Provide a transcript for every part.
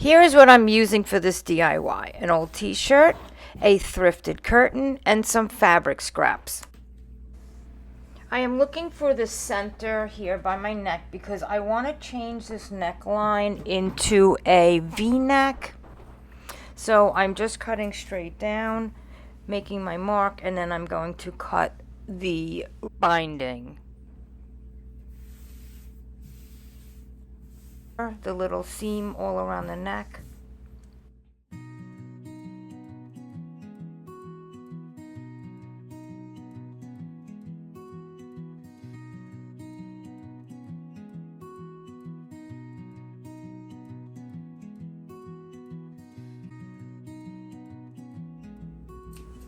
Here is what I'm using for this DIY. An old t-shirt, a thrifted curtain, and some fabric scraps. I am looking for the center here by my neck because I want to change this neckline into a V-neck. So I'm just cutting straight down, making my mark, and then I'm going to cut the binding. The little seam all around the neck.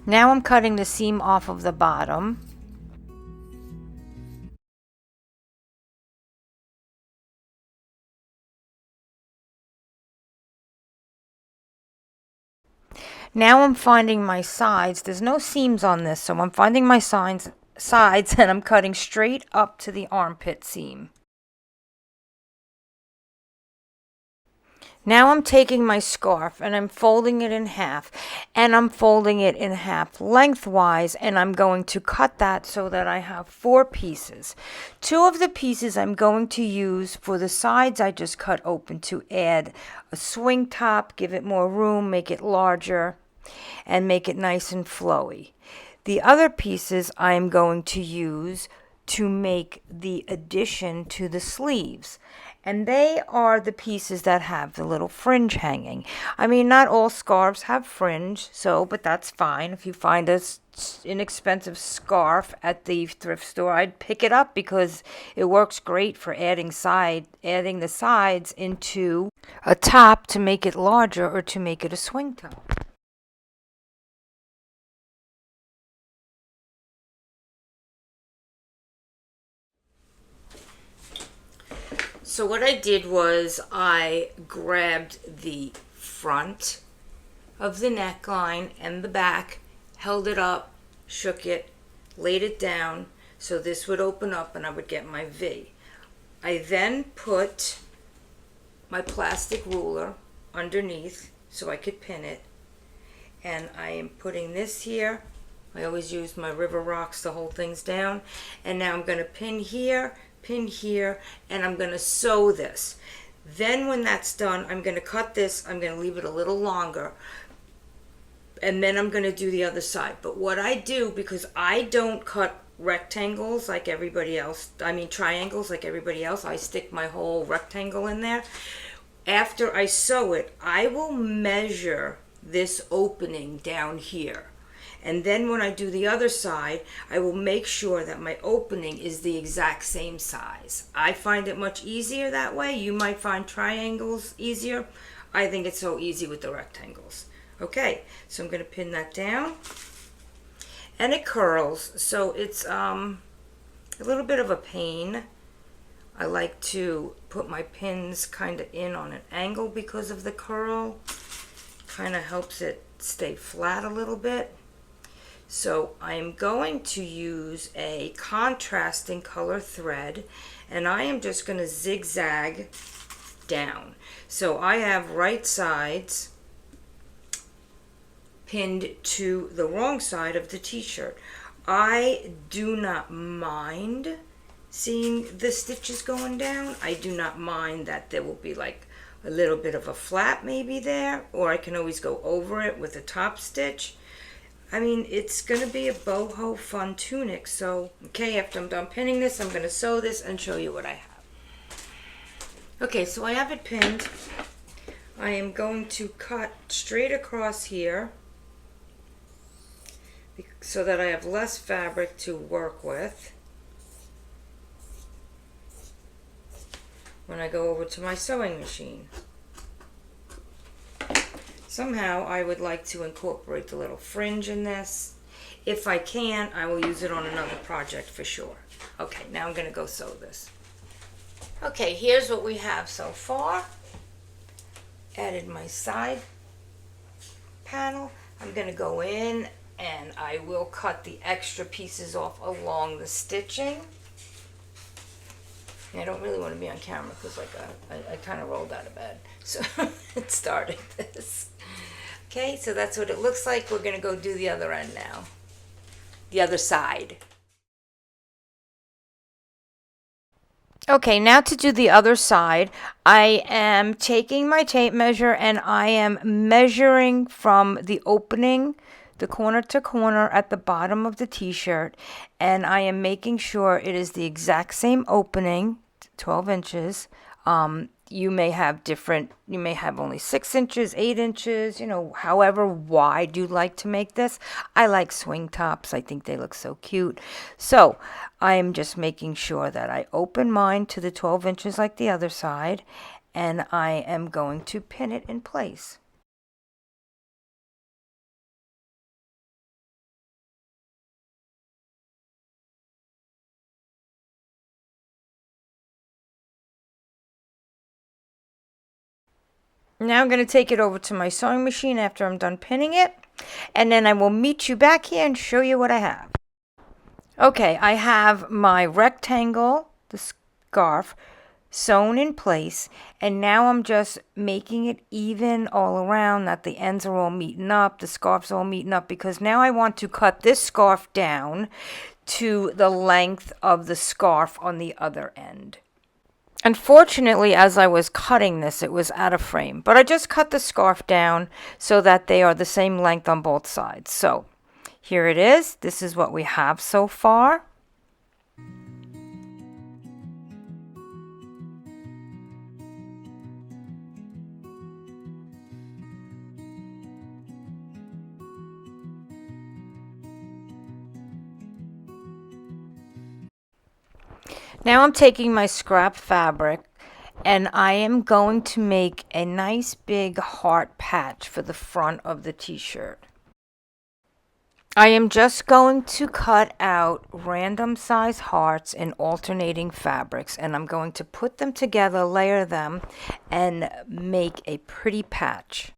Now I'm cutting the seam off of the bottom. Now I'm finding my sides. There's no seams on this, so I'm finding my sides and I'm cutting straight up to the armpit seam. Now I'm taking my scarf and I'm folding it in half, and I'm folding it in half lengthwise, and I'm going to cut that so that I have 4 pieces. 2 of the pieces I'm going to use for the sides I just cut open to add a swing top, give it more room, make it larger, and make it nice and flowy. The other pieces I'm going to use to make the addition to the sleeves. And they are the pieces that have the little fringe hanging. I mean, not all scarves have fringe, but that's fine. If you find a inexpensive scarf at the thrift store, I'd pick it up because it works great for adding the sides into a top to make it larger or to make it a swing top. So what I did was I grabbed the front of the neckline and the back, held it up, shook it, laid it down so this would open up and I would get my V. I then put my plastic ruler underneath so I could pin it, and I am putting this here. I always use my river rocks to hold things down, and now I'm going to pin here, and I'm going to sew this. Then when that's done, I'm going to cut this. I'm going to leave it a little longer, and then I'm going to do the other side. But what I do, because I don't cut rectangles like everybody else, triangles like everybody else, I stick my whole rectangle in there. After I sew it, I will measure this opening down here. And then when I do the other side, I will make sure that my opening is the exact same size. I find it much easier that way. You might find triangles easier. I think it's so easy with the rectangles. Okay, so I'm going to pin that down. And it curls, so it's a little bit of a pain. I like to put my pins kind of in on an angle because of the curl. Kind of helps it stay flat a little bit. So I'm going to use a contrasting color thread, and I am just going to zigzag down. So I have right sides pinned to the wrong side of the t-shirt. I do not mind seeing the stitches going down. I do not mind that there will be like a little bit of a flap maybe there, or I can always go over it with a top stitch. I mean, it's going to be a boho fun tunic. So, okay, after I'm done pinning this, I'm going to sew this and show you what I have. Okay, so I have it pinned. I am going to cut straight across here so that I have less fabric to work with when I go over to my sewing machine. Somehow I would like to incorporate the little fringe in this. If I can, I will use it on another project for sure. Okay, now I'm going to go sew this. Okay, here's what we have so far. Added my side panel. I'm going to go in and I will cut the extra pieces off along the stitching. I don't really want to be on camera because I kind of rolled out of bed. So starting this. Okay, so that's what it looks like. We're going to go do the other end now. The other side. Okay, now to do the other side, I am taking my tape measure and I am measuring from the opening, the corner to corner at the bottom of the t-shirt, and I am making sure it is the exact same opening, 12 inches. You may have only 6 inches, 8 inches, however wide you like to make this. I like swing tops. I think they look so cute. So I am just making sure that I open mine to the 12 inches like the other side, and I am going to pin it in place. Now I'm going to take it over to my sewing machine after I'm done pinning it, and then I will meet you back here and show you what I have. Okay, I have my rectangle, the scarf, sewn in place, and now I'm just making it even all around, that the ends are all meeting up, the scarf's all meeting up, because now I want to cut this scarf down to the length of the scarf on the other end. Unfortunately, as I was cutting this, it was out of frame, but I just cut the scarf down so that they are the same length on both sides. So here it is. This is what we have so far. Now I'm taking my scrap fabric and I am going to make a nice big heart patch for the front of the t-shirt. I am just going to cut out random size hearts in alternating fabrics, and I'm going to put them together, layer them, and make a pretty patch.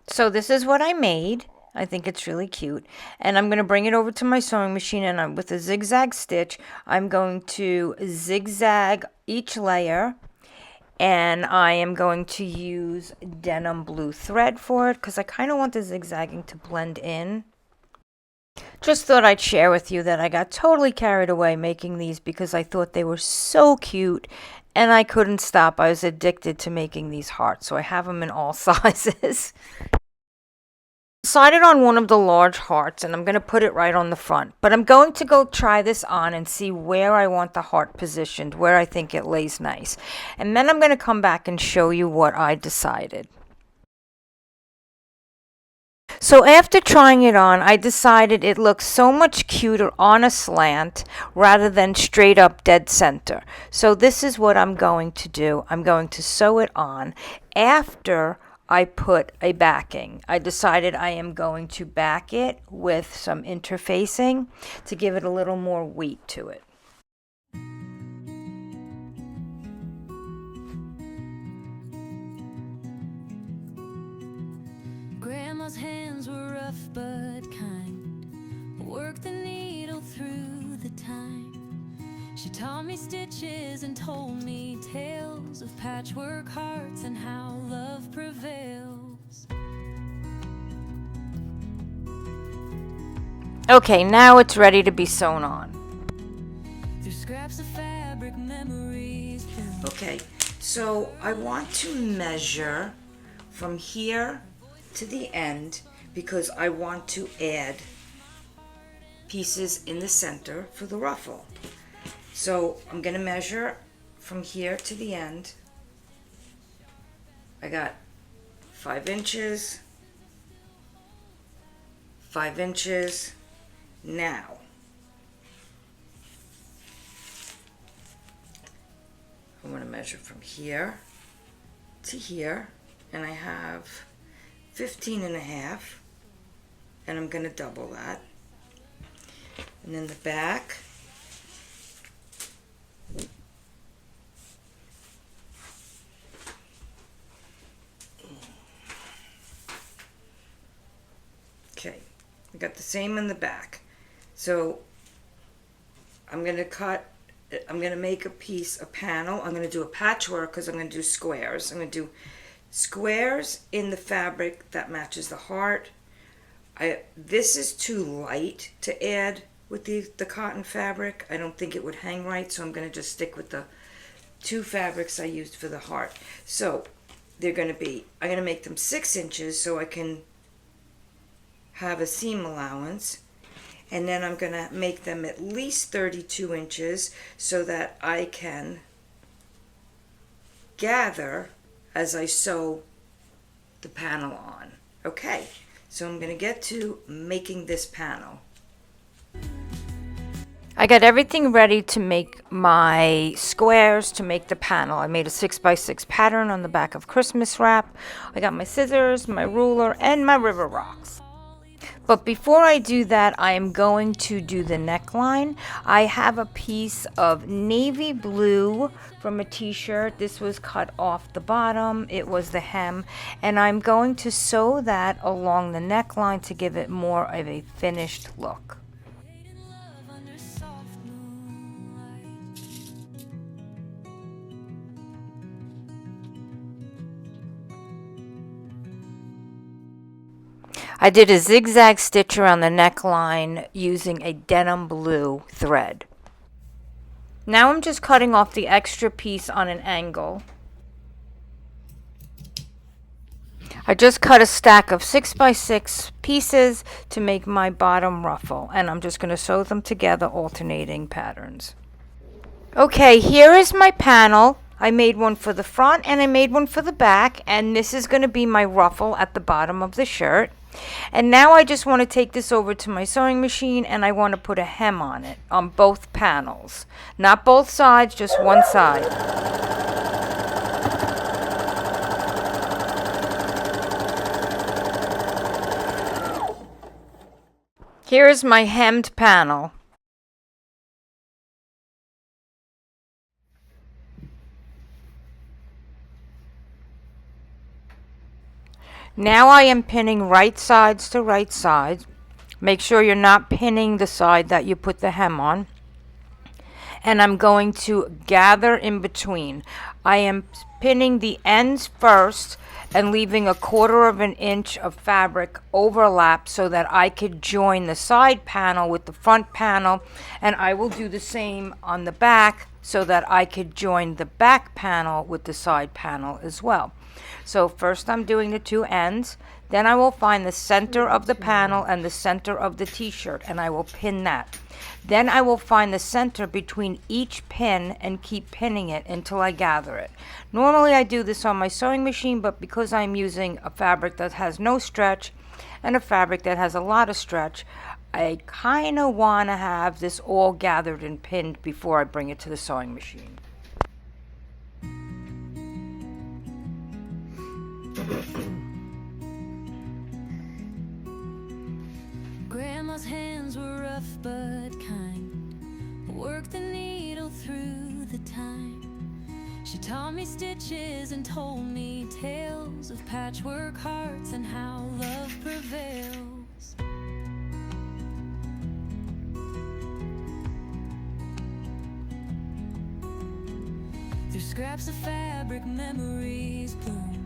So this is what I made. I think it's really cute, and I'm going to bring it over to my sewing machine, and with a zigzag stitch I'm going to zigzag each layer, and I am going to use denim blue thread for it because I kind of want the zigzagging to blend in. Just thought I'd share with you that I got totally carried away making these because I thought they were so cute and I couldn't stop. I was addicted to making these hearts, so I have them in all sizes. Decided on one of the large hearts and I'm going to put it right on the front, but I'm going to go try this on and see where I want the heart positioned, where I think it lays nice, and then I'm going to come back and show you what I decided. So after trying it on, I decided it looks so much cuter on a slant rather than straight up dead center. So this is what I'm going to do. I'm going to sew it on after I put a backing. I decided I am going to back it with some interfacing to give it a little more weight to it. Grandma's hands were rough but kind, worked the needle through the time. She taught me stitches and told me tales of patchwork hearts and how love prevails. Okay, now it's ready to be sewn on. Through scraps of fabric, memories. Okay, so I want to measure from here to the end because I want to add pieces in the center for the ruffle. So I'm going to measure from here to the end. I got 5 inches, 5 inches. Now I'm going to measure from here to here, and I have 15.5, and I'm going to double that. And then the back, okay, I got the same in the back. So I'm going to make a piece, a panel. I'm going to do a patchwork because I'm going to do squares. I'm going to do squares in the fabric that matches the heart. This is too light to add with the cotton fabric. I don't think it would hang right, so I'm going to just stick with the 2 fabrics I used for the heart. So I'm going to make them 6 inches so I can have a seam allowance. And then I'm going to make them at least 32 inches so that I can gather as I sew the panel on. Okay, so I'm going to get to making this panel. I got everything ready to make my squares to make the panel. I made a 6x6 pattern on the back of Christmas wrap. I got my scissors, my ruler, and my river rocks. But before I do that, I am going to do the neckline. I have a piece of navy blue from a t-shirt. This was cut off the bottom. It was the hem. And I'm going to sew that along the neckline to give it more of a finished look. I did a zigzag stitch around the neckline using a denim blue thread. Now I'm just cutting off the extra piece on an angle. I just cut a stack of 6x6 pieces to make my bottom ruffle, and I'm just going to sew them together, alternating patterns. Okay, here is my panel. I made one for the front and I made one for the back, and this is going to be my ruffle at the bottom of the shirt. And now I just want to take this over to my sewing machine, and I want to put a hem on it on both panels. Not both sides, just one side. Here is my hemmed panel. Now I am pinning right sides to right sides. Make sure you're not pinning the side that you put the hem on. And I'm going to gather in between. I am pinning the ends first and leaving 1/4 inch of fabric overlap so that I could join the side panel with the front panel, and I will do the same on the back so that I could join the back panel with the side panel as well. So first I'm doing the 2 ends, then I will find the center of the panel and the center of the t-shirt, and I will pin that. Then I will find the center between each pin and keep pinning it until I gather it. Normally I do this on my sewing machine, but because I'm using a fabric that has no stretch and a fabric that has a lot of stretch, I kind of want to have this all gathered and pinned before I bring it to the sewing machine. Grandma's hands were rough but kind, worked the needle through the time. She taught me stitches and told me tales of patchwork hearts and how love prevails. Through scraps of fabric, memories bloom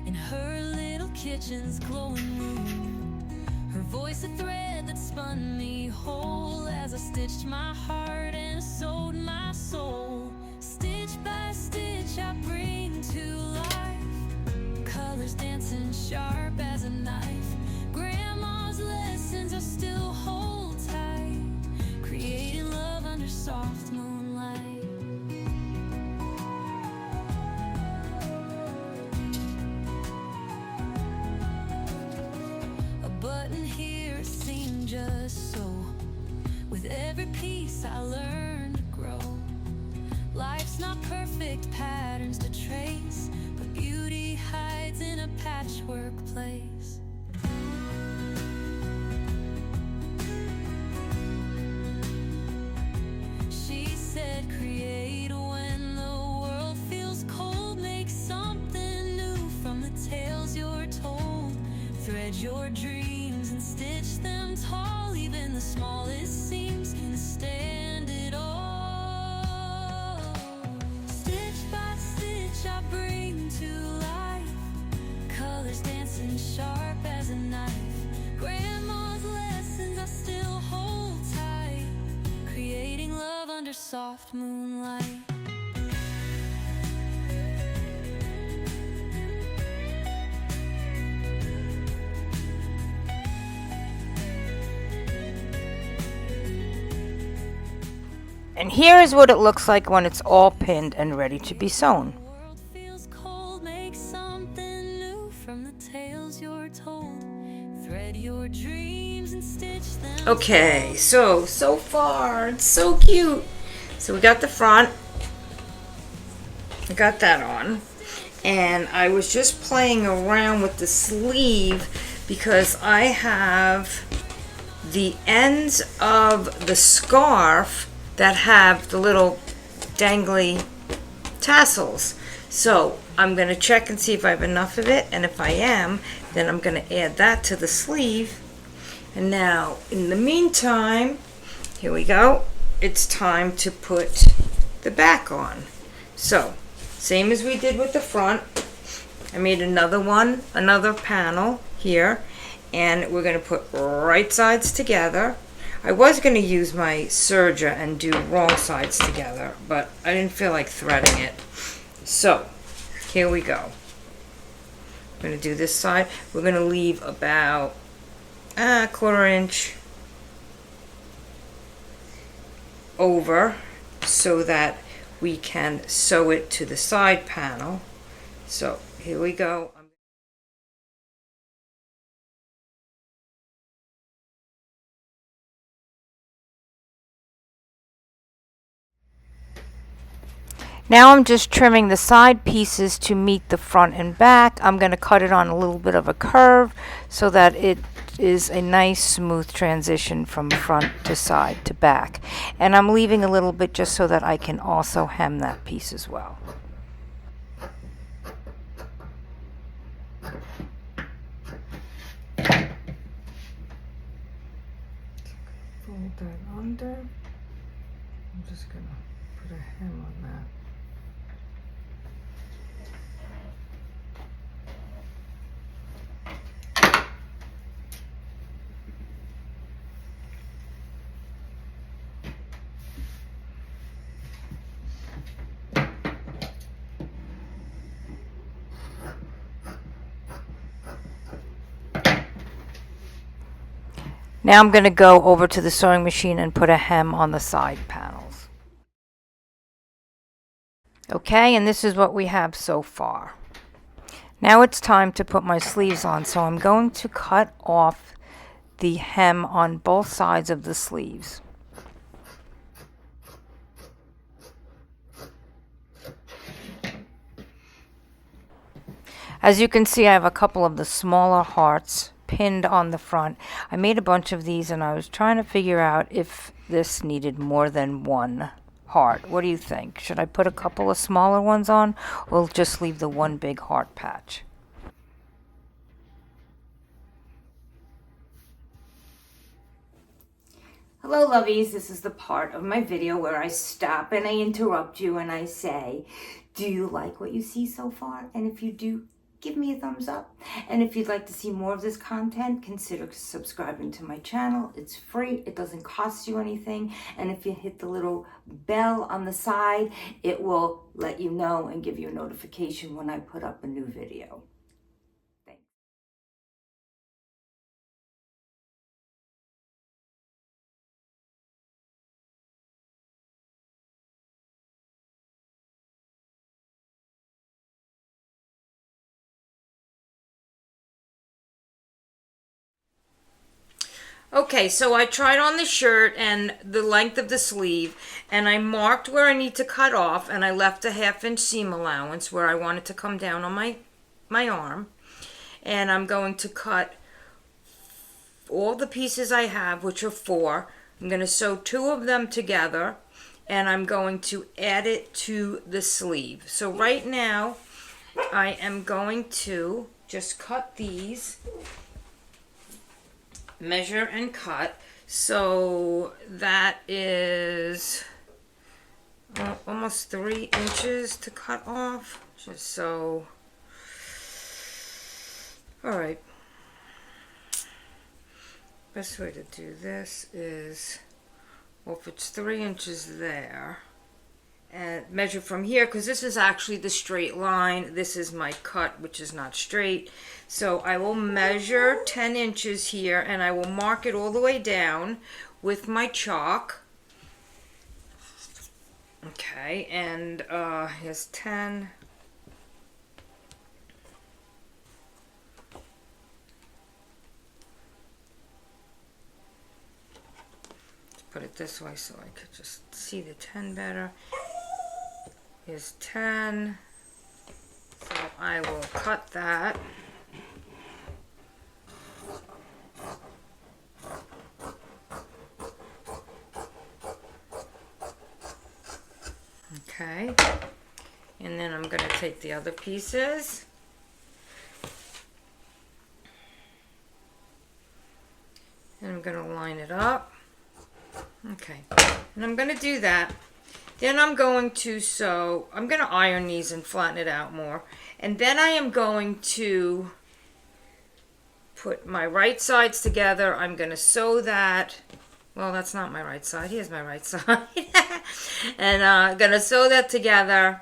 in her little kitchen's glowing room. Her voice a thread that spun me whole as I stitched my heart and sewed my soul. Stitch by stitch I bring to life, colors dancing sharp as a knife. Grandma's lessons I still hold tight, creating love under soft moonlight. Button here seemed just so. With every piece I learned to grow. Life's not perfect patterns to trace, but beauty hides in a patchwork place. She said create when the world feels cold. Make something new from the tales you're told. Thread your dreams and stitch them tall. Even the smallest seams can stand it all. Stitch by stitch I bring to life, and sharp as a knife. Grandma's lessons I still hold tight, creating love under soft moonlight. And here is what it looks like when it's all pinned and ready to be sewn. The world feels cold, make something new from the tales you're told. Thread your dreams and stitch them. Okay, so far it's so cute. So we got the front. I got that on. And I was just playing around with the sleeve because I have the ends of the scarf that have the little dangly tassels. So I'm going to check and see if I have enough of it, and if I am, then I'm going to add that to the sleeve. And now, in the meantime, here we go. It's time to put the back on. So, same as we did with the front, I made another panel here, and we're going to put right sides together. I was going to use my serger and do wrong sides together, but I didn't feel like threading it. So, here we go. I'm going to do this side. We're going to leave about a 1/4 inch over so that we can sew it to the side panel. So, here we go. Now I'm just trimming the side pieces to meet the front and back. I'm going to cut it on a little bit of a curve so that it is a nice smooth transition from front to side to back. And I'm leaving a little bit just so that I can also hem that piece as well. Fold that under. I'm just going to put a hem on that. Now I'm going to go over to the sewing machine and put a hem on the side panels. Okay, and this is what we have so far. Now it's time to put my sleeves on, so I'm going to cut off the hem on both sides of the sleeves. As you can see, I have a couple of the smaller hearts pinned on the front. I made a bunch of these and I was trying to figure out if this needed more than one heart. What do you think? Should I put a couple of smaller ones on, or just leave the one big heart patch? Hello lovies, this is the part of my video where I stop and I interrupt you and I say, do you like what you see so far? And if you do, give me a thumbs up. And if you'd like to see more of this content, consider subscribing to my channel. It's free, it doesn't cost you anything. And if you hit the little bell on the side, it will let you know and give you a notification when I put up a new video. Thanks. Okay, so I tried on the shirt and the length of the sleeve, and I marked where I need to cut off, and I left a 1/2 inch seam allowance where I want it to come down on my arm. And I'm going to cut all the pieces I have, which are 4. I'm going to sew 2 of them together, and I'm going to add it to the sleeve. So right now, I am going to just cut these. Measure and cut. So that is almost 3 inches to cut off. Just so All right. Best way to do this is, well, if it's 3 inches there, and measure from here, because this is actually the straight line. This is my cut, which is not straight. So I will measure 10 inches here, and I will mark it all the way down with my chalk. Okay, and here's 10. Let's put it this way so I could just see the 10 better. Here's 10. So I will cut that. Okay. And then I'm going to take the other pieces. And I'm going to line it up. Okay. And I'm going to do that. Then I'm going to sew, I'm going to iron these and flatten it out more. And then I am going to put my right sides together. I'm going to sew that. Well, that's not my right side. Here's my right side. And I'm going to sew that together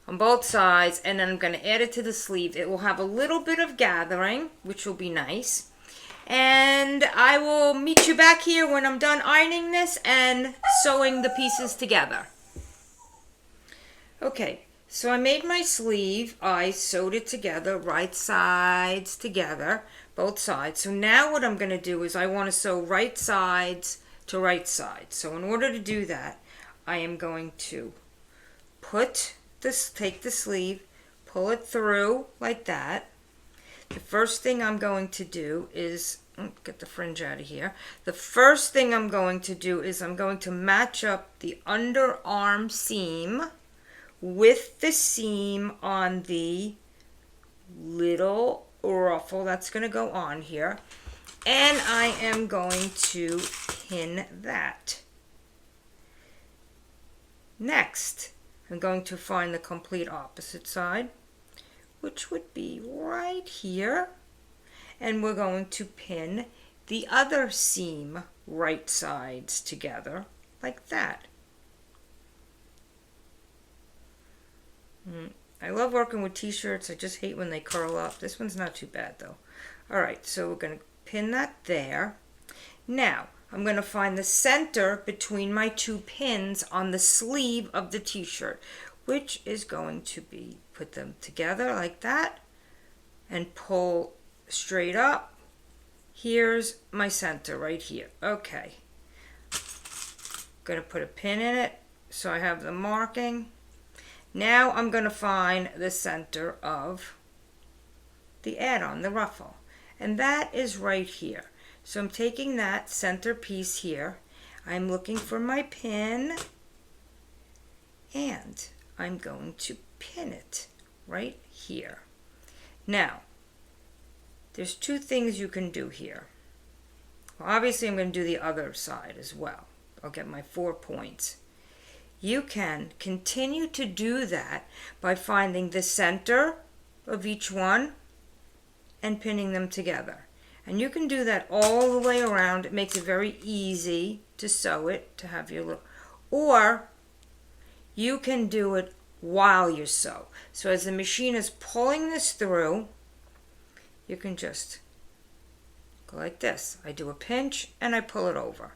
on both sides. And then I'm going to add it to the sleeve. It will have a little bit of gathering, which will be nice. And I will meet you back here when I'm done ironing this and sewing the pieces together. Okay, so I made my sleeve. I sewed it together, right sides together, both sides. So now what I'm going to do is I want to sew right sides to right sides. So in order to do that, I am going to take the sleeve, pull it through like that. The first thing I'm going to do is, get the fringe out of here. The first thing I'm going to do is I'm going to match up the underarm seam with the seam on the little ruffle that's going to go on here. And I am going to pin that. Next, I'm going to find the complete opposite side, which would be right here, and we're going to pin the other seam right sides together like that. I love working with t-shirts. I just hate when they curl up. This one's not too bad though. Alright, so we're going to pin that there. Now I'm going to find the center between my two pins on the sleeve of the t-shirt, which is going to be, put them together like that and pull straight up. Here's my center right here. Okay. Going to put a pin in it so I have the marking. Now I'm going to find the center of the add-on, the ruffle. And that is right here. So I'm taking that center piece here. I'm looking for my pin. And I'm going to pin it right here. Now, there's two things you can do here. Well, obviously I'm going to do the other side as well. I'll get my 4 points. You can continue to do that by finding the center of each one and pinning them together. And you can do that all the way around. It makes it very easy to sew it, to have your little, or you can do it while you sew. So as the machine is pulling this through, you can just go like this. I do a pinch and I pull it over.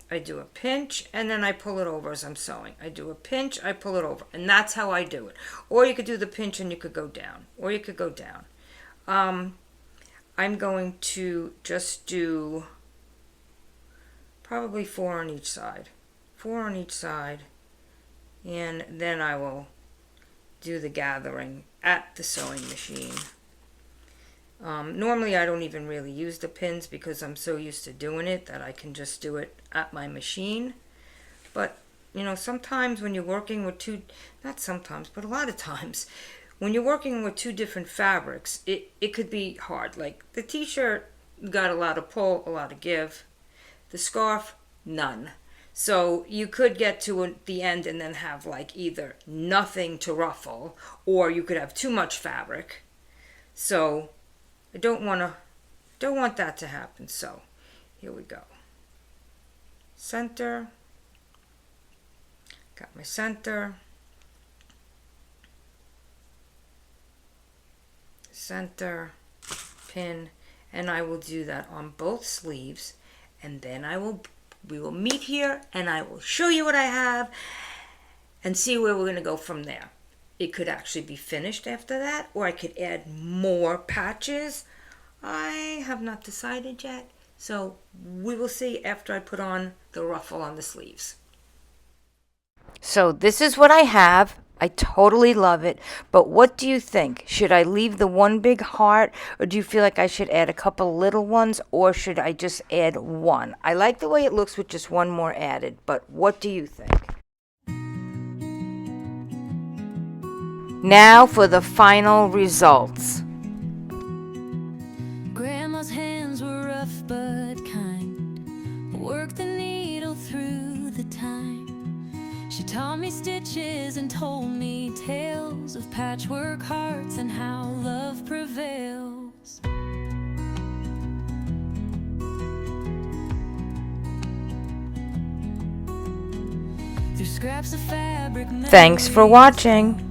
I do a pinch and then I pull it over as I'm sewing. I do a pinch, I pull it over, and that's how I do it. Or you could do the pinch and you could go down, or you could go down. I'm going to just do probably 4 on each side. 4 on each side, and then I will do the gathering at the sewing machine. Normally I don't even really use the pins because I'm so used to doing it that I can just do it at my machine. But, you know, sometimes when you're working with not sometimes, but a lot of times, when you're working with 2 different fabrics, it could be hard. Like the t-shirt got a lot of pull, a lot of give. The scarf, none. So you could get to the end and then have like either nothing to ruffle, or you could have too much fabric. So I don't want that to happen. So here we go. Center. Got my center. Center, pin, and I will do that on both sleeves, and then we will meet here and I will show you what I have and see where we're going to go from there. It could actually be finished after that, or I could add more patches. I have not decided yet, so we will see after I put on the ruffle on the sleeves. So this is what I have. I totally love it. But what do you think? Should I leave the one big heart, or do you feel like I should add a couple little ones, or should I just add one? I like the way it looks with just one more added, but what do you think? Now for the final results. Grandma's hands were rough but kind. Worked the needle through the time. She taught me stitches and told me tales of patchwork hearts and how love prevails. Through scraps of fabric. Thanks for watching.